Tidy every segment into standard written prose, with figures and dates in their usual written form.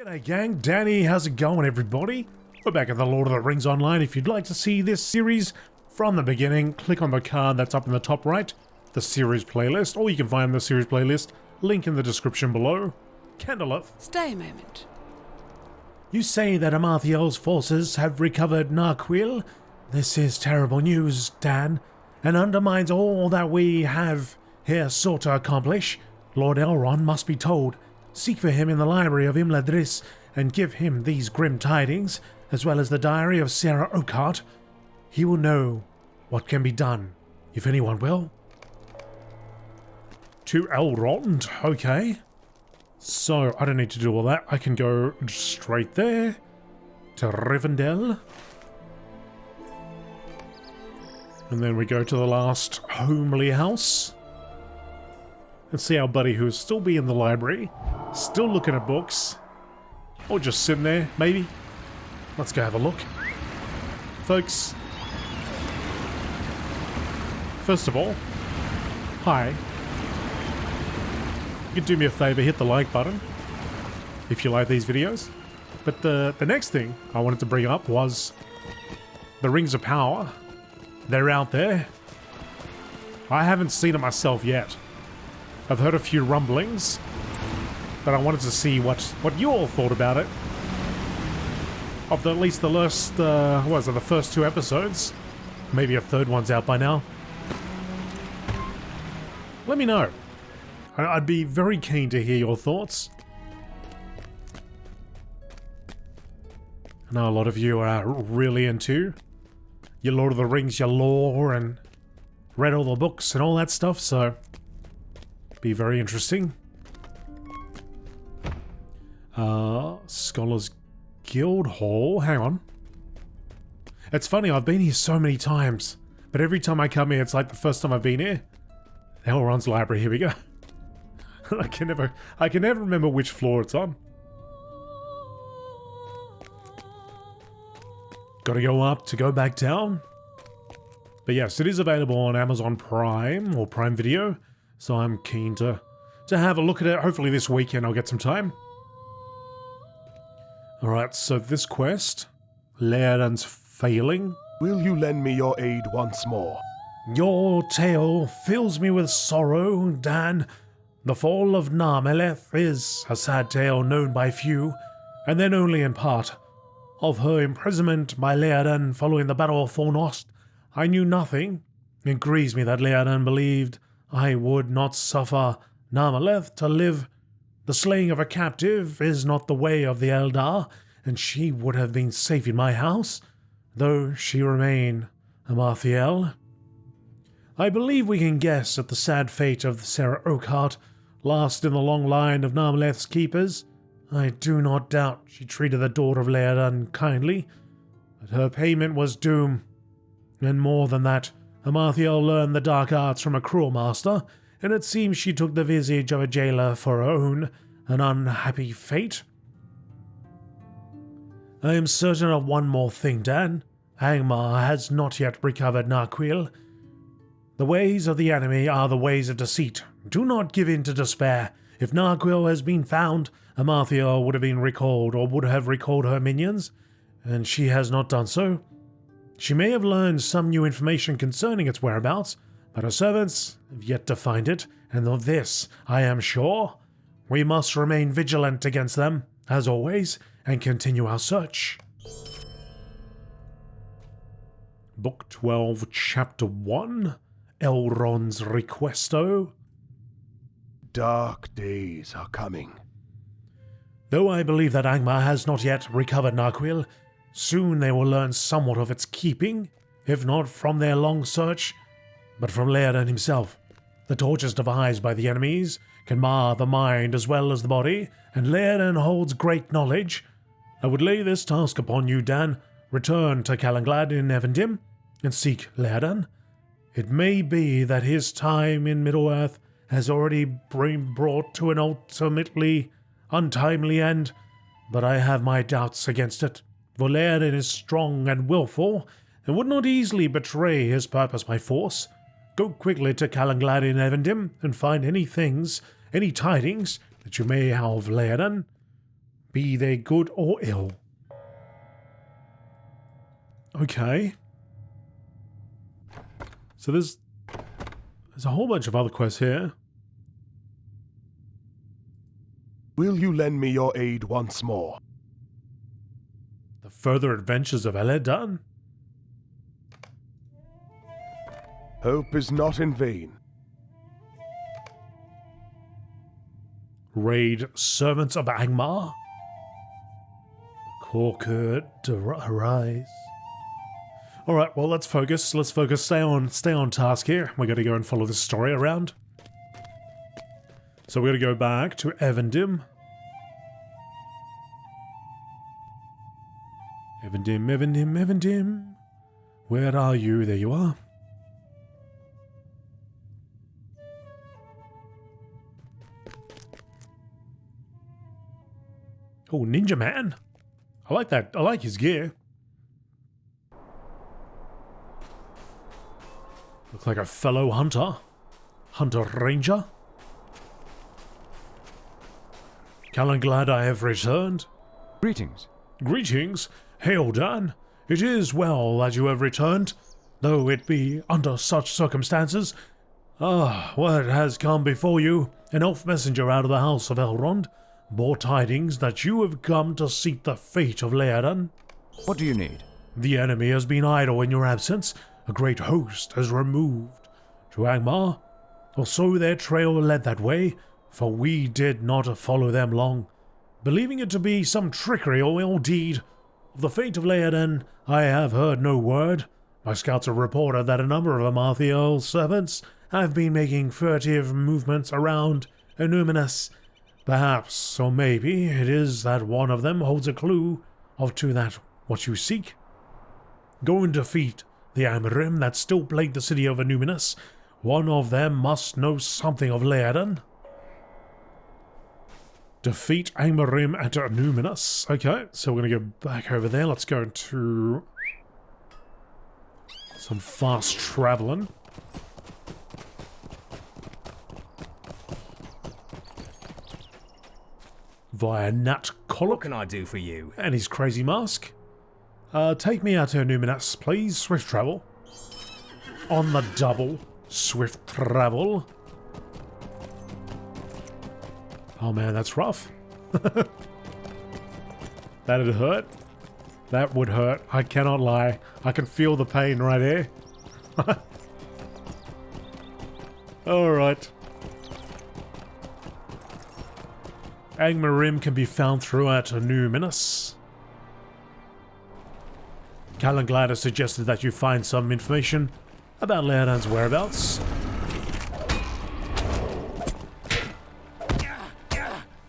G'day gang, Danny, how's it going everybody? We're back at the Lord of the Rings Online. If you'd like to see this series from the beginning, click on the card that's up in the top right, the series playlist, or you can find the series playlist, link in the description below. Candlelight. Stay a moment. You say that Amathiel's forces have recovered Narquil? This is terrible news, Dan, and undermines all that we have here sought to accomplish. Lord Elrond must be told. Seek for him in the library of Imladris and give him these grim tidings, as well as the diary of Sarah Oakheart. He will know what can be done, if anyone will. To Elrond, okay. So, I don't need to do all that. I can go straight there to Rivendell. And then we go to the last homely house. Let's see our buddy who's still be in the library, still looking at books, or just sitting there, maybe. Let's go have a look. Folks, first of all, hi. You can do me a favor, hit the like button if you like these videos. But the next thing I wanted to bring up was the Rings of Power. They're out there. I haven't seen it myself yet. I've heard a few rumblings, but I wanted to see what you all thought about it. Of at least the last, the first two episodes. Maybe a third one's out by now. Let me know. I'd be very keen to hear your thoughts. I know a lot of you are really into your Lord of the Rings, your lore, and read all the books and all that stuff, so be very interesting. Scholars Guild Hall. Hang on. It's funny, I've been here so many times, but every time I come here, it's like the first time I've been here. Elrond's library, here we go. I can never remember which floor it's on. Gotta go up to go back down. But yes, it is available on Amazon Prime or Prime Video, so I'm keen to have a look at it. Hopefully this weekend I'll get some time. Alright, so this quest, Laerdan's failing. Will you lend me your aid once more? Your tale fills me with sorrow, Dan. The fall of Narmeleth is a sad tale known by few, and then only in part. Of her imprisonment by Laerdan following the Battle of Fornost, I knew nothing. It grieves me that Laerdan believed I would not suffer Narmeleth to live. The slaying of a captive is not the way of the Eldar, and she would have been safe in my house, though she remain Amathiel. I believe we can guess at the sad fate of Sarah Oakheart, last in the long line of Narmeleth's keepers. I do not doubt she treated the daughter of Laerdan kindly, but her payment was doom. And more than that, Amathiel learned the dark arts from a cruel master, and it seems she took the visage of a jailer for her own, an unhappy fate. I am certain of one more thing, Dan. Angmar has not yet recovered Narquil. The ways of the enemy are the ways of deceit. Do not give in to despair. If Narquil has been found, Amathiel would have been recalled, or would have recalled her minions, and she has not done so. She may have learned some new information concerning its whereabouts, but her servants have yet to find it, and of this I am sure. We must remain vigilant against them, as always, and continue our search. Book 12, Chapter 1, Elrond's Requesto. Dark days are coming. Though I believe that Angmar has not yet recovered Narquil, soon they will learn somewhat of its keeping, if not from their long search, but from Laerdan himself. The tortures devised by the enemies can mar the mind as well as the body, and Laerdan holds great knowledge. I would lay this task upon you, Dan. Return to Calanglad in Evendim, and seek Laerdan. It may be that his time in Middle-earth has already been brought to an ultimately untimely end, but I have my doubts against it. For Laerdan is strong and willful, and would not easily betray his purpose by force. Go quickly to Calanglad in Evendim and find any tidings that you may have of Laerdan. be they good or ill. Okay. So there's a whole bunch of other quests here. Will you lend me your aid once more? The further adventures of Laerdan. Hope is not in vain. Raid servants of Angmar. Corker to arise. Alright, well let's focus. Let's focus. Stay on task here. We're gonna go and follow this story around. So we're gonna go back to Evendim. Evendim. Where are you? There you are. Oh, Ninja Man. I like that. I like his gear. Looks like a fellow hunter. Hunter Ranger. I'm glad I have returned. Greetings. Greetings. Hail, Dan. It is well that you have returned, though it be under such circumstances. What has come before you? An elf messenger out of the house of Elrond bore tidings that you have come to seek the fate of Laerdan. What do you need? The enemy has been idle in your absence. A great host has removed to Angmar, or so their trail led that way, for we did not follow them long. Believing it to be some trickery or ill deed, of the fate of Laerdan I have heard no word. My scouts have reported that a number of Amalthael's servants have been making furtive movements around Numinous. Perhaps, or maybe, it is that one of them holds a clue to that what you seek. Go and defeat the Amarim that still plague the city of Numinous. One of them must know something of Laerdan. Defeat Amarim at Numinous. Okay, so we're going to go back over there. Let's go to some fast traveling. Via Nat Collop. What can I do for you? And his crazy mask. Take me out to Numinous, please. Swift travel. On the double. Swift travel. Oh man, that's rough. That'd hurt. That would hurt. I cannot lie. I can feel the pain right here. Alright. Angmarim can be found throughout Numinous. Calanglad has suggested that you find some information about Laerdan's whereabouts.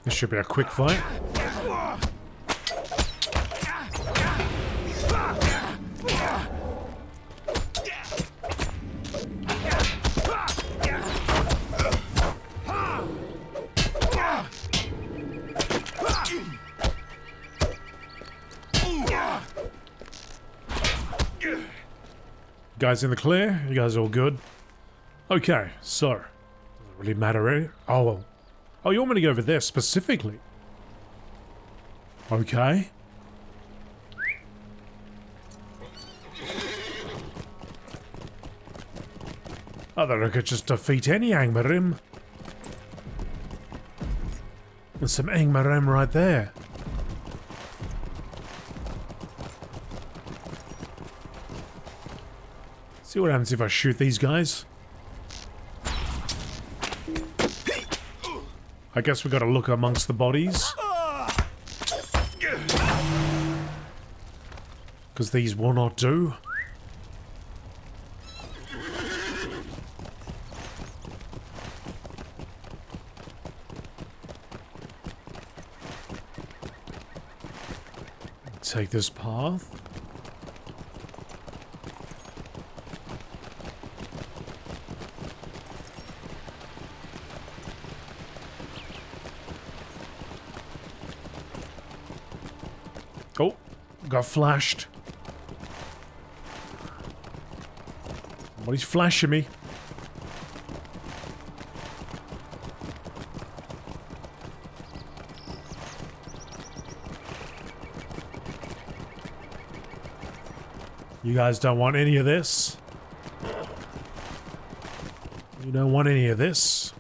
This should be a quick fight. Guys in the clear? You guys all good? Okay, so doesn't really matter, eh? Oh, well. Oh, you want me to go over there specifically? Okay. I thought I could just defeat any Angmarim. There's some Angmarim right there. See what happens if I shoot these guys. I guess we gotta look amongst the bodies. Because these will not do. Take this path. Oh, got flashed. Somebody's flashing me. You guys don't want any of this. You don't want any of this.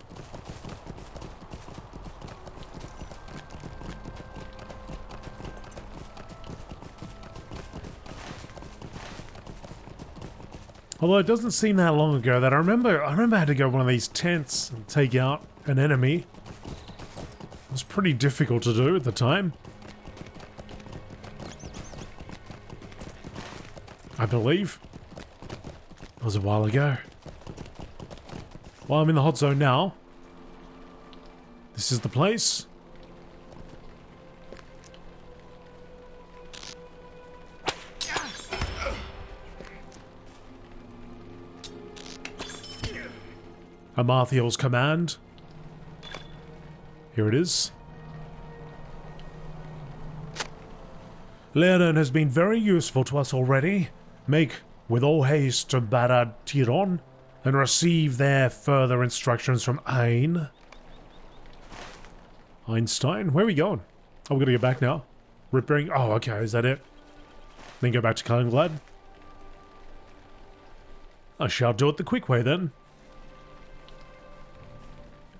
Although it doesn't seem that long ago that I remember I had to go to one of these tents and take out an enemy. It was pretty difficult to do at the time. I believe. It was a while ago. Well, I'm in the hot zone now. This is the place. Amarthiel's command. Here it is. Laerdan has been very useful to us already. Make with all haste to Barad Tiron and receive their further instructions from Einstein? Where are we going? Oh, we're gonna get back now. Ripping. Oh, okay, is that it? Then go back to Kaliningrad? I shall do it the quick way then.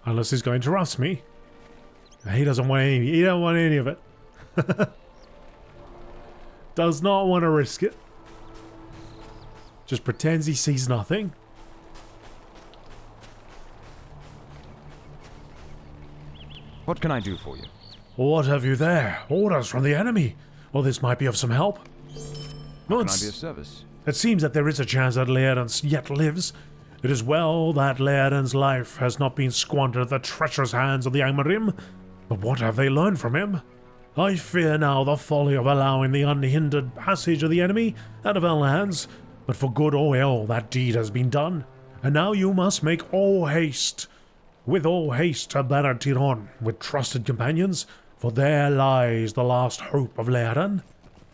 Unless he's going to arrest me. He doesn't want any. He don't want any of it. Does not want to risk it. Just pretends he sees nothing. What can I do for you? What have you there? Orders from the enemy. Well, this might be of some help. How can I be of service? It seems that there is a chance that Laerdan yet lives. It is well that Laerdan's life has not been squandered at the treacherous hands of the Angmarim. But what have they learned from him? I fear now the folly of allowing the unhindered passage of the enemy out of our lands. But for good or ill, that deed has been done. And now you must make all haste. With all haste to Barad Tiron with trusted companions, for there lies the last hope of Laerdan.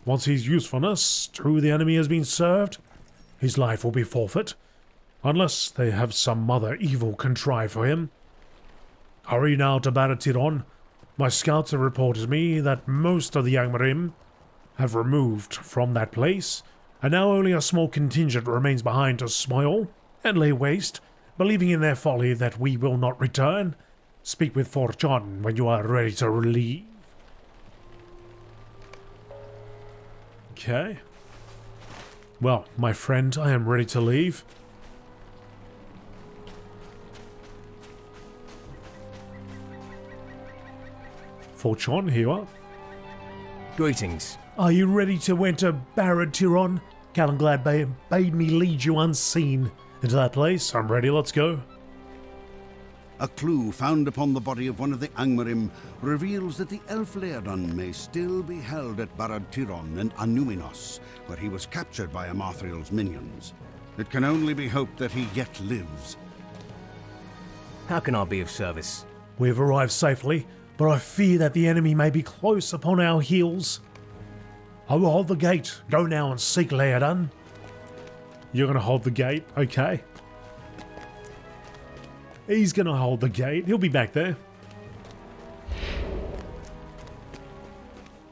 Once his usefulness to the enemy has been served, his life will be forfeit. Unless they have some other evil contrived for him. Hurry now to Barad Tiron. My scouts have reported me that most of the Angmarim have removed from that place, and now only a small contingent remains behind to spoil and lay waste, believing in their folly that we will not return. Speak with Fortune when you are ready to leave. Okay. Well, my friend, I am ready to leave. Fortune, here you are. Greetings. Are you ready to enter Barad Tiron? Kaliningrad bade me lead you unseen into that place. I'm ready, let's go. A clue found upon the body of one of the Angmarim reveals that the elf Laerdan may still be held at Barad Tiron and Anuminos, where he was captured by Amarthiel's minions. It can only be hoped that he yet lives. How can I be of service? We have arrived safely, but I fear that the enemy may be close upon our heels. I will hold the gate. Go now and seek Laerdan. You're gonna hold the gate, okay. He's gonna hold the gate. He'll be back there.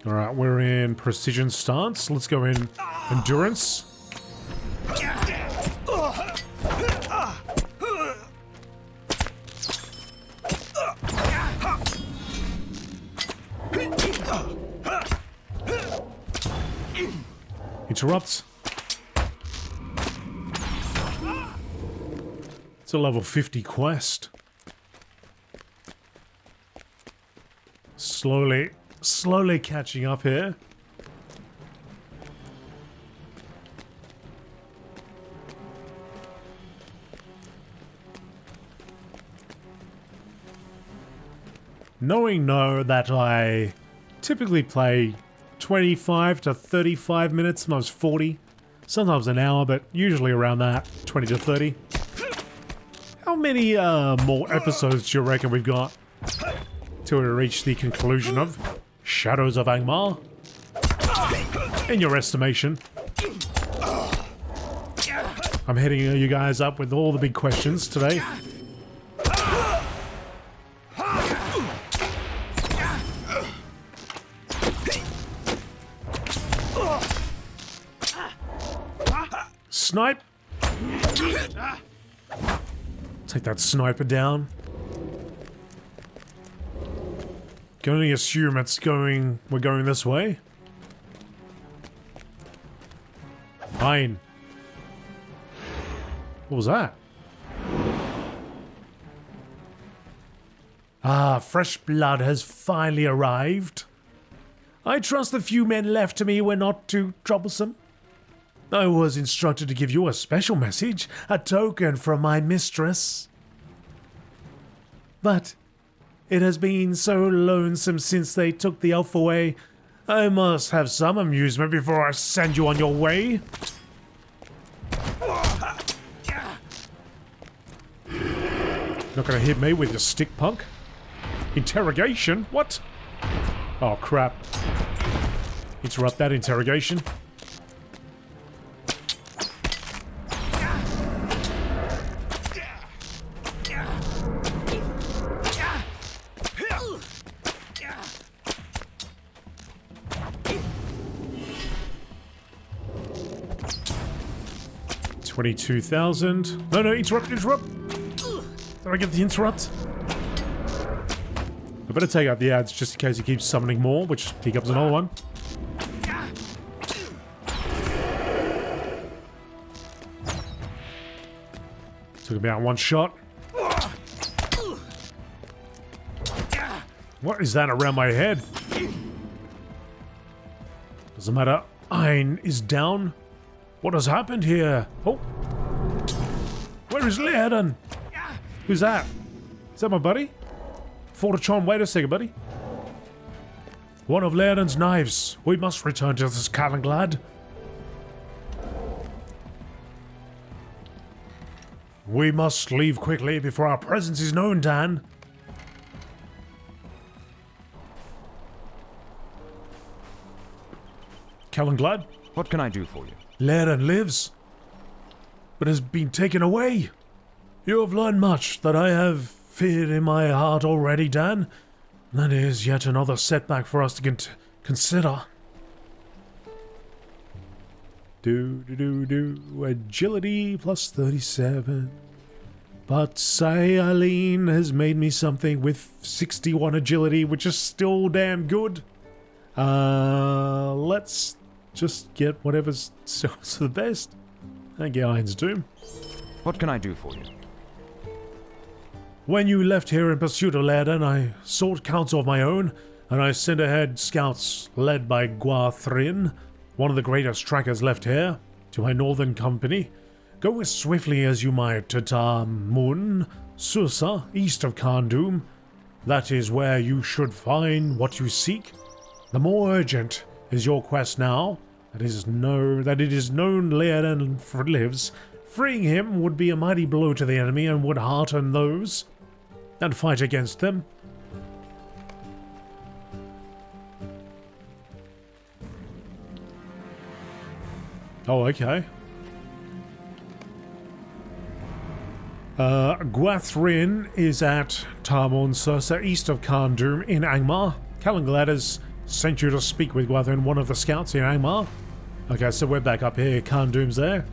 Alright, we're in precision stance. Let's go in endurance. Interrupt. It's a level 50 quest. Slowly catching up here. Knowing that I typically play 25 to 35 minutes, most 40, sometimes an hour, but usually around that, 20 to 30. How many more episodes do you reckon we've got till we reach the conclusion of Shadows of Angmar? In your estimation. I'm hitting you guys up with all the big questions today. snipe. Take that sniper down. Can only assume we're going this way. Fine. What was that? Ah, fresh blood has finally arrived. I trust the few men left to me were not too troublesome. I was instructed to give you a special message, a token from my mistress. But it has been so lonesome since they took the elf away. I must have some amusement before I send you on your way. Not gonna hit me with your stick, punk. Interrogation? What? Oh, crap. Interrupt that interrogation. $22,000. No, interrupt. Did I get the interrupt? I better take out the ads just in case he keeps summoning more, which he comes another one. Took him out in one shot. What is that around my head? Doesn't matter. Ein is down. What has happened here? Oh. Where is Laerdan? Who's that? Is that my buddy? Fortachon, wait a second, buddy. One of Laerdan's knives. We must return to this Calenglad. We must leave quickly before our presence is known, Dan. Calenglad? What can I do for you? Laerdan lives, but has been taken away. You have learned much that I have feared in my heart already, Dan. That is yet another setback for us to consider. Agility plus 37. But Eileen has made me something with 61 agility, which is still damn good. Let's just get whatever's sells the best. Thank you, Iron's Doom. What can I do for you? When you left here in pursuit of Laerdan, I sought counsel of my own, and I sent ahead scouts led by Gwathrin, one of the greatest trackers left here, to my northern company. Go as swiftly as you might to Mun, Susa, east of Khandum. That is where you should find what you seek. The more urgent is your quest now, that it is known Laerdan lives. Freeing him would be a mighty blow to the enemy and would hearten those and fight against them. Oh, okay. Gwathrin is at Mun Sursa, east of Khandum in Angmar. Calenglad has sent you to speak with Gwathrin, one of the scouts in Angmar. Okay, so we're back up here. Khandum's there.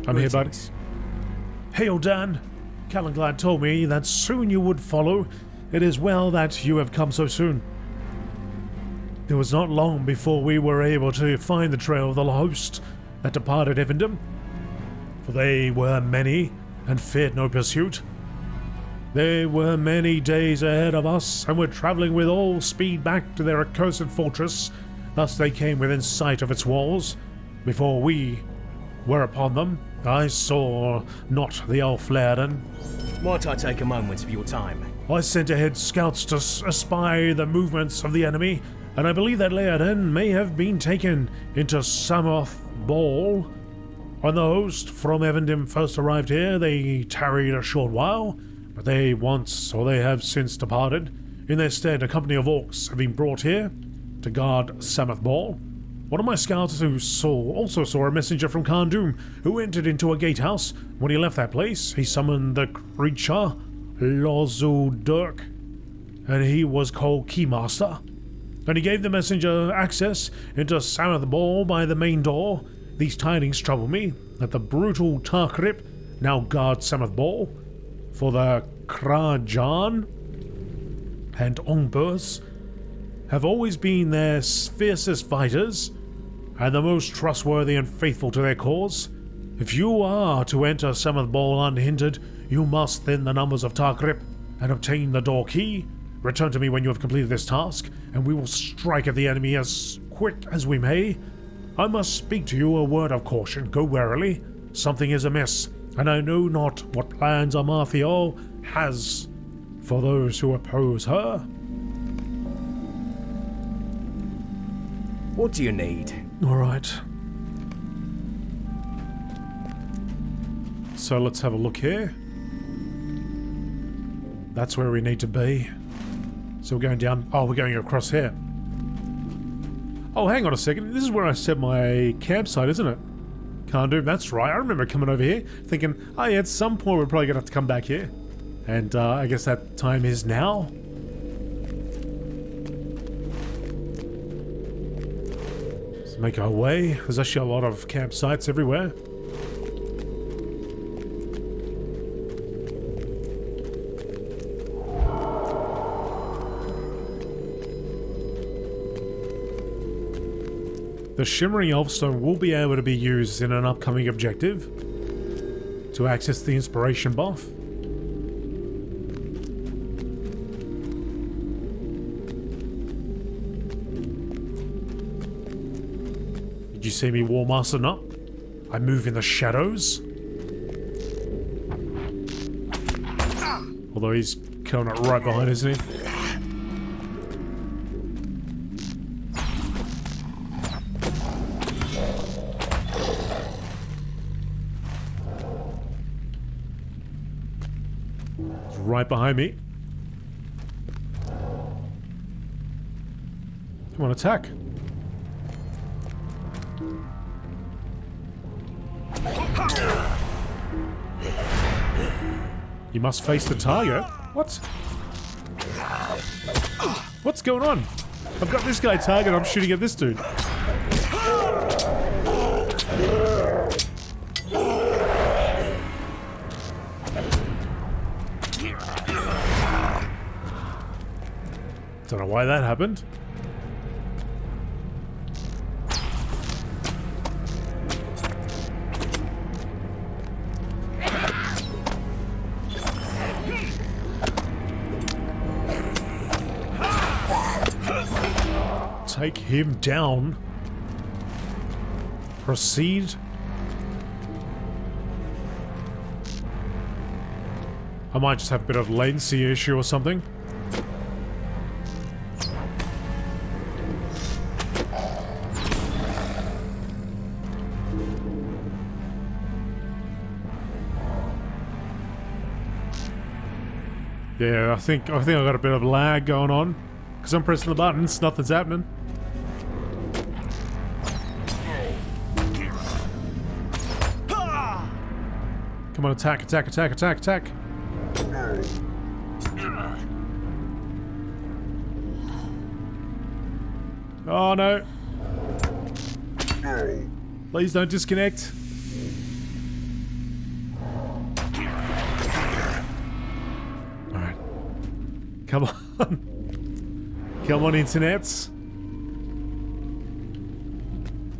I'm here, buddy. Hail, Dan. Calenglad told me that soon you would follow. It is well that you have come so soon. It was not long before we were able to find the trail of the host that departed Evendom, for they were many and feared no pursuit. They were many days ahead of us and were travelling with all speed back to their accursed fortress. Thus they came within sight of its walls. Before we were upon them, I saw not the elf Laerdan. Might I take a moment of your time? I sent ahead scouts to espy the movements of the enemy, and I believe that Laerdan may have been taken into Samoth Ball. When the host from Evendom first arrived here, they tarried a short while, but they have since departed. In their stead, a company of orcs have been brought here to guard Samoth Ball. One of my scouts also saw a messenger from Khandum who entered into a gatehouse. When he left that place, he summoned the creature Lozu Dirk, and he was called Keymaster. and he gave the messenger access into Sameth Ball by the main door. These tidings trouble me, that the brutal Tarkrip now guards Sameth Ball, for the Krajan and Ongburs have always been their fiercest fighters, and the most trustworthy and faithful to their cause. If you are to enter Sameth Ball unhindered, you must thin the numbers of Tarkrip and obtain the door key. Return to me when you have completed this task, and we will strike at the enemy as quick as we may. I must speak to you a word of caution. Go warily. Something is amiss, and I know not what plans Amarthiol has for those who oppose her. What do you need? Alright. So let's have a look here. That's where we need to be. So we're going down. Oh, we're going across here. Oh, hang on a second. This is where I set my campsite, isn't it? Can't do. That's right. I remember coming over here thinking, oh yeah, at some point we're probably going to have to come back here. And I guess that time is now. Let's make our way. There's actually a lot of campsites everywhere. The Shimmering Elfstone will be able to be used in an upcoming objective to access the inspiration buff. Did you see me War Mastering up? I move in the shadows. Although he's coming up right behind, isn't he? Right behind me. Come on, attack. You must face the target. What? What's going on? I've got this guy target, I'm shooting at this dude. Don't know why that happened. Take him down. Proceed. I might just have a bit of latency issue or something. Yeah, I think I got a bit of lag going on because I'm pressing the buttons, nothing's happening. Come on, attack, attack, attack, attack, attack. Oh no. Please don't disconnect. Alright. Come on. Come on, internets.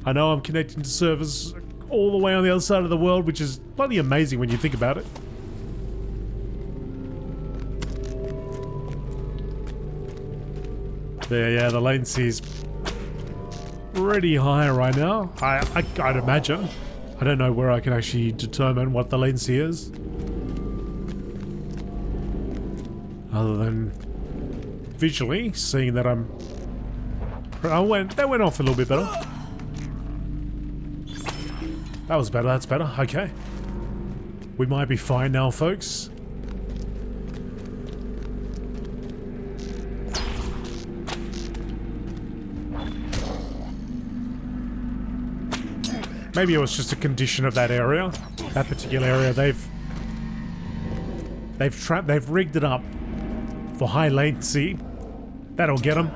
I know I'm connecting to servers all the way on the other side of the world, which is bloody amazing when you think about it. There, yeah, the latency is pretty high right now. I'd imagine. I don't know where I can actually determine what the latency is. Other than visually seeing that I'm... that went off a little bit better. That was better, that's better. Okay. We might be fine now, folks. Maybe it was just a condition of that area. That particular area, they've rigged it up for high latency. That'll get them.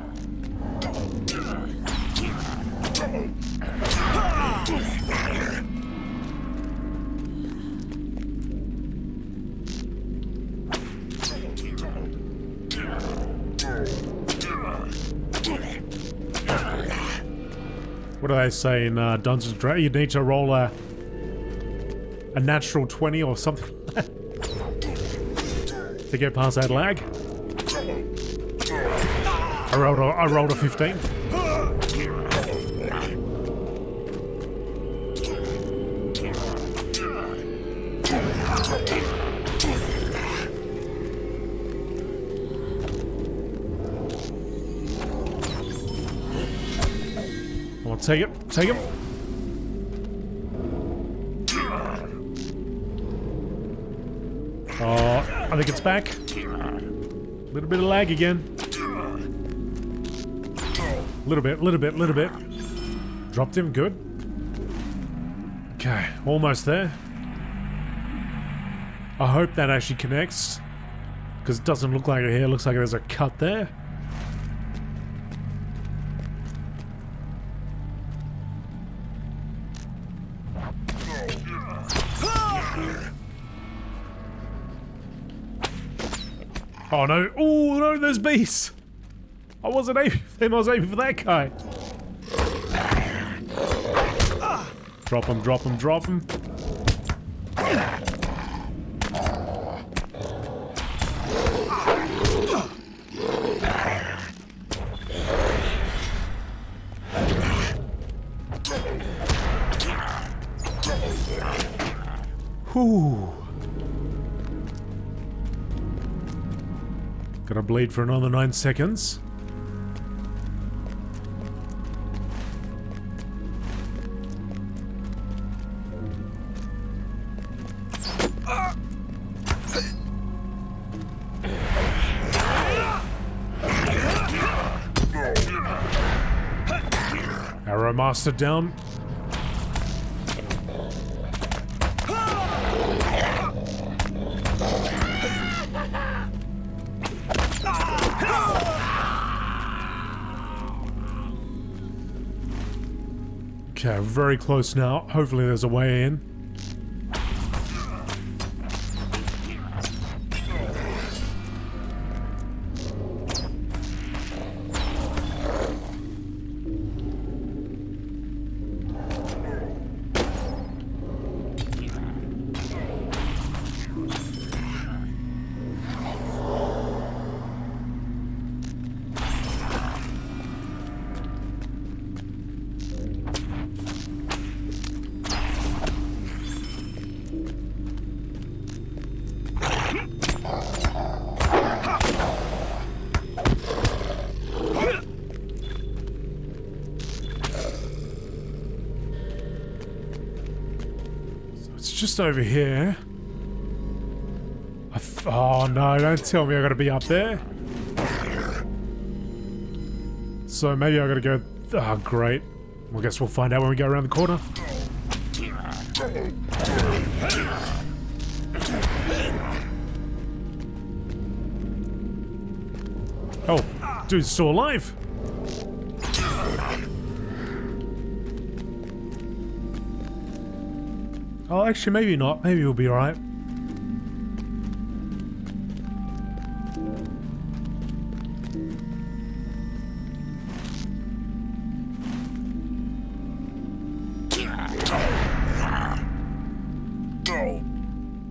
What do they say in Dungeons & Dragons? You need to roll a natural 20 or something like that to get past that lag. I rolled a 15. Come on, take it, take it. Oh, I think it's back. Little bit of lag again. Little bit. Dropped him, good. Okay, almost there. I hope that actually connects, because it doesn't look like it here. It looks like there's a cut there. Oh no, oh no, there's bees! I wasn't aiming for him, I was aiming for that guy. Drop him, drop him, drop him. Whew. Gonna bleed for another 9 seconds. Arrow Master down. Okay, very close now. Hopefully there's a way in. Just over here. Oh no, don't tell me I gotta be up there. So maybe I gotta go. Oh, great. Well, I guess we'll find out when we go around the corner. Oh, dude's still alive. Oh, actually, maybe not. Maybe we'll be alright.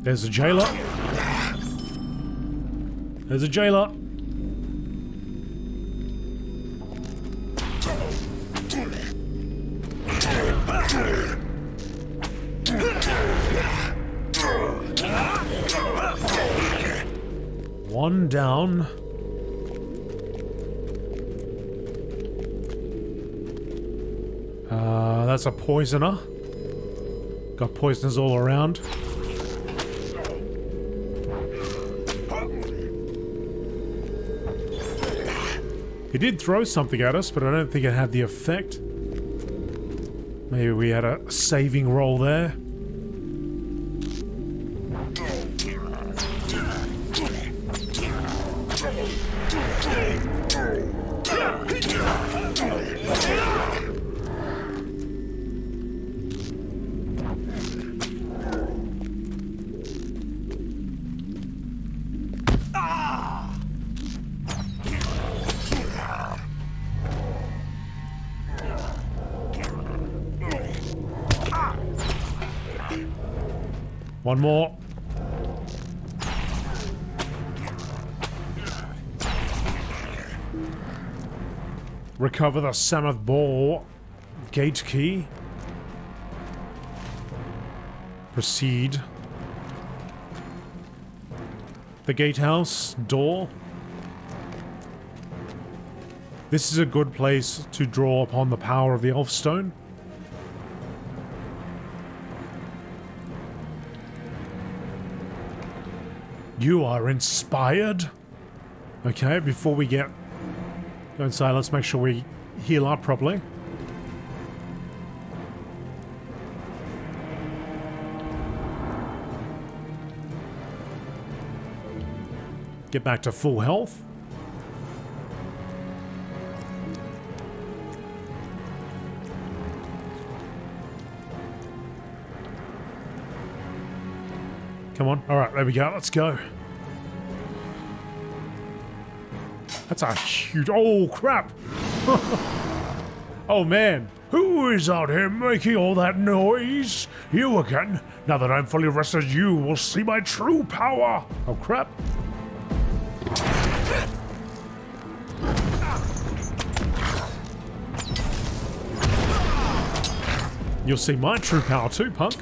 There's a jailer. There's a jailer. One down. That's a poisoner. Got poisoners all around. He did throw something at us, but I don't think it had the effect. Maybe we had a saving roll there. One more. Recover the Samoth Ball gate key. Proceed. The gatehouse door. This is a good place to draw upon the power of the Elfstone. You are inspired. Okay, before we get inside, let's make sure we heal up properly. Get back to full health. Come on. All right, there we go. Let's go. That's a huge... Oh, crap. Oh, man. Who is out here making all that noise? You again. Now that I'm fully rested, you will see my true power. Oh, crap. You'll see my true power too, punk.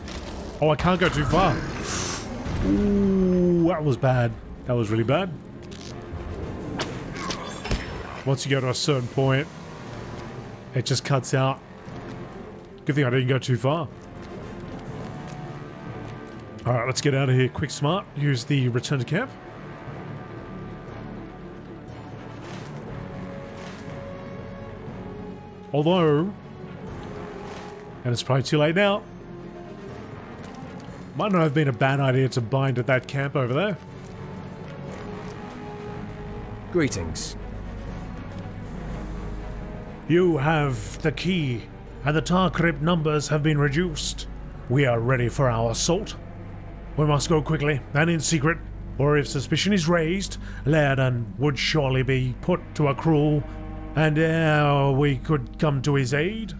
Oh, I can't go too far. Ooh, that was bad. That was really bad. Once you go to a certain point, it just cuts out. Good thing I didn't go too far. Alright, let's get out of here quick smart. Use the return to camp. Although, and it's probably too late now, might not have been a bad idea to bind at that camp over there. Greetings. You have the key, and the Tar Crypt numbers have been reduced. We are ready for our assault. We must go quickly and in secret, or if suspicion is raised, Laerdan would surely be put to a cruel, and we could come to his aid.